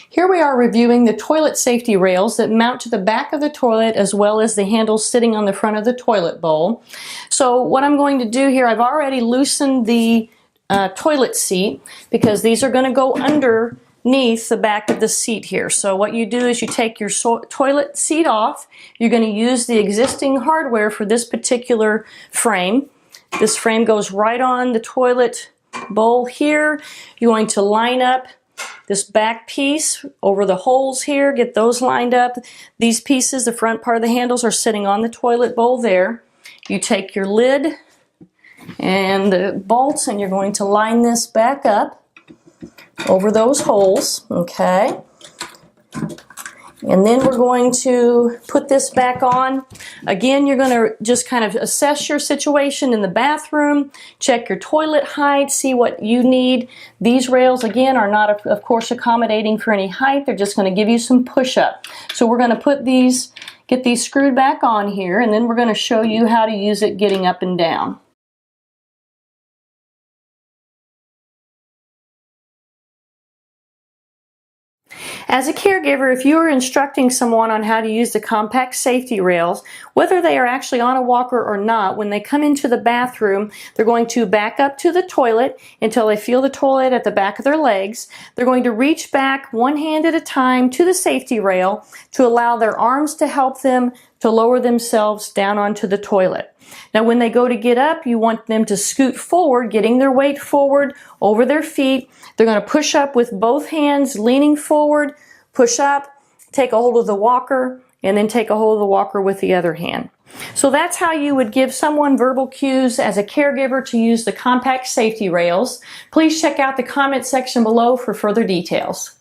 Here we are reviewing the toilet safety rails that mount to the back of the toilet as well as the handles sitting on the front of the toilet bowl. So what I'm going to do here, I've already loosened the toilet seat because these are going to go underneath the back of the seat here. So what you do is you take your toilet seat off. You're going to use the existing hardware for this particular frame. This frame goes right on the toilet bowl here. You're going to line up this back piece over the holes here, get those lined up. These pieces, the front part of the handles, are sitting on the toilet bowl there. You take your lid and the bolts and you're going to line this back up over those holes, okay? And then we're going to put this back on. Again, you're going to just kind of assess your situation in the bathroom, check your toilet height, see what you need. These rails, again, are not, of course, accommodating for any height. They're just going to give you some push-up. So we're going to put these, get these screwed back on here, and then we're going to show you how to use it getting up and down. As a caregiver, if you are instructing someone on how to use the compact safety rails, whether they are actually on a walker or not, when they come into the bathroom, they're going to back up to the toilet until they feel the toilet at the back of their legs. They're going to reach back one hand at a time to the safety rail to allow their arms to help them to lower themselves down onto the toilet. Now when they go to get up, you want them to scoot forward, getting their weight forward over their feet. They're going to push up with both hands, leaning forward, push up, take a hold of the walker, and then take a hold of the walker with the other hand. So that's how you would give someone verbal cues as a caregiver to use the compact safety rails. Please check out the comment section below for further details.